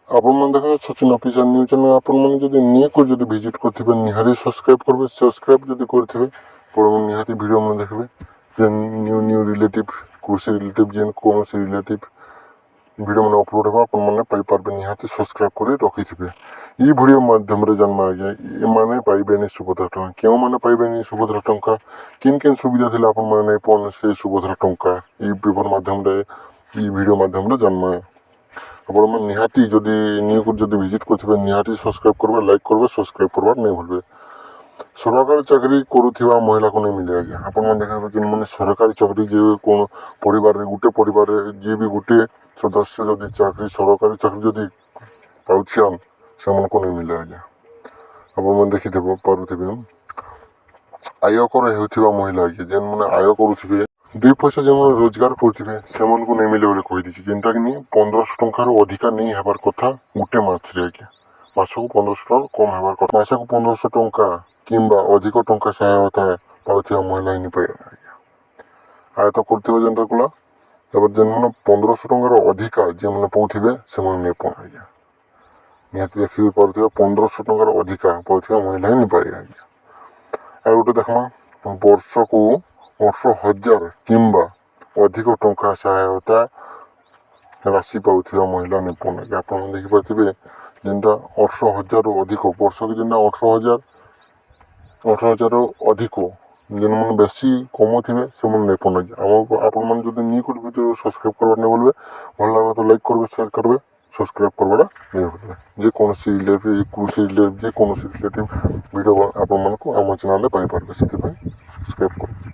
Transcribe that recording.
ଆପଣମାନେ ଦେଖ Sachin official news channel ଆପଣମାନେ ଯଦି ନିକୁ ଯଦି ଭିଜିଟ୍ କରିଥିବେ ନିହାତି ସବସ୍କ୍ରାଇବ୍ କରିବେ। ସବସ୍କ୍ରାଇବ୍ ଯଦି କରିଥିବେ ଆପଣମାନେ ନିହାତି ଭିଡ଼ିଓ ମାନେ ଦେଖିବେ ଯେ ନ୍ୟୁ ରିଲେଟିଭ୍ କୃଷି ରିଲେଟିଭ୍ ଯେନ୍ କୌଣସି ରିଲେଟିଭ୍ ଭିଡ଼ିଓ ମାନେ ଅପଲୋଡ଼ ହେବ ଆପଣମାନେ ପାଇପାରିବେ। ନିହାତି ସବସ୍କ୍ରାଇବ୍ କରି ରଖିଥିବେ। ଇ ଭିଡ଼ିଓ ମାଧ୍ୟମରେ ଜନ୍ମ ଆଜ୍ଞା ଏମାନେ ପାଇବେନି ସୁଭଦ୍ରା ଟଙ୍କା। କେଉଁମାନେ ପାଇବେନି ସୁଭଦ୍ରା ଟଙ୍କା କେନ୍ ସୁବିଧା ଥିଲା ଆପଣମାନେ ନାଇଁ ପାଉନ୍ ସେ ସୁଭଦ୍ରା ଟଙ୍କା ଇ ପେପର୍ ମାଧ୍ୟମରେ ଇ ଭିଡ଼ିଓ ମାଧ୍ୟମରେ ଜନ୍ମ ଆପଣମାନେ ନିହାତି ଯଦି ନ୍ୟୁକୁ ଯଦି ଭିଜିଟ୍ କରିଥିବେ ନିହାତି ସବସ୍କ୍ରାଇବ୍ କରିବେ, ଲାଇକ୍ କରିବେ, ସବସ୍କ୍ରାଇବ୍ କରିବାର ନାଇଁ ଭୁଲିବେ। ସରକାରୀ ଚାକିରି କରୁଥିବା ମହିଳାକୁ ନେଇ ମିଳେ ଆଜ୍ଞା। ଆପଣମାନେ ଦେଖିବେ ଯେଉଁମାନେ ସରକାରୀ ଚାକିରି ଯେ କ'ଣ ପରିବାରରେ ଗୋଟେ ପରିବାରରେ ଯିଏ ବି ଗୋଟେ ସଦସ୍ୟ ଯଦି ସରକାରୀ ଚାକିରି ଯଦି ପାଉଛନ୍ ସେମାନଙ୍କୁ ନେଇ ମିଳେ ଆଜ୍ଞା। ଆପଣମାନେ ଦେଖିଥିବେ ପାରୁଥିବେ ଆୟକର ହେଉଥିବା ମହିଳା ଆଜ୍ଞା ଯେନ୍ମାନେ ଆୟ କରୁଥିବେ 2 ପଇସା ଯେଉଁମାନେ ରୋଜଗାର କରୁଥିବେ ସେମାନଙ୍କୁ ନେଇ ମିଳେ ବୋଲି କହିଦେଇଛି ଯେନ୍ଟାକି 1500 ଟଙ୍କାରୁ ଅଧିକା ନେଇ ହେବାର କଥା ଗୋଟେ ମାସରେ ଆଜ୍ଞା। ମାସକୁ 1500 ଟଙ୍କା କମ୍ ହେବାର କଥା। ମାସକୁ 1500 ଟଙ୍କା କିମ୍ବା ଅଧିକ ଟଙ୍କା ସହାୟତା ପାଉଥିବା ମହିଳା ହିଁ ପାଇବେ ଆଜ୍ଞା। ଆୟତ କରୁଥିବେ ଯେନ୍ଟା କଲା ତାପରେ ଯେନ୍ମାନେ 1500 ଟଙ୍କାର ଅଧିକା ଯେମାନେ ପାଉଥିବେ ସେମାନେ ନେଇ ପାଉନ୍ ଆଜ୍ଞା। ନିହାତି ଦେଖିବି ପାରୁଥିବେ 1500 ଟଙ୍କାର ଅଧିକା ପାଉଥିବା ମହିଳା ହିଁ ନେଇପାରିବେ ଆଜ୍ଞା। ଆଉ ଗୋଟେ ଦେଖମା ବର୍ଷକୁ 18,000 କିମ୍ବା ଅଧିକ ଟଙ୍କା ସହାୟତା ରାଶି ପାଉଥିବା ମହିଳା ନିପୁଣ ଆଜ୍ଞା। ଆପଣ ଦେଖିପାରୁଥିବେ ଯେନ୍ଟା 18,000ରୁ ଅଧିକ ବର୍ଷକୁ ଯେନ୍ଟା 18,000ରୁ ଅଧିକ ଯେନ୍ମାନେ ବେଶୀ କମୁଥିବେ ସେମାନେ ନେଇ ପାଉନ୍ ଆଜ୍ଞା। ଆପଣମାନେ ଯଦି ନି କରି ଭିଡ଼ିଓ ସବସ୍କ୍ରାଇବ୍ କରବାର ନାଇଁ ବୋଲବେ ଭଲ ଲାଗେ ତ ଲାଇକ୍ କରିବେ, ସେୟାର କରିବେ, ସବସ୍କ୍ରାଇବ୍ କରବାଟା ନାଇଁ ଭୁଲବେ। ଯେକୌଣସି ରିଲେଟିଭ୍ କୃଷି ରିଲେଟିଭ୍ ଯେକୌଣସି ରିଲେଟିଭ୍ ଭିଡ଼ିଓ ଆପଣମାନଙ୍କୁ ଆମ ଚ୍ୟାନେଲ୍ରେ ପାଇପାରିବେ। ସେଥିପାଇଁ ସବସ୍କ୍ରାଇବ୍ କରିବେ।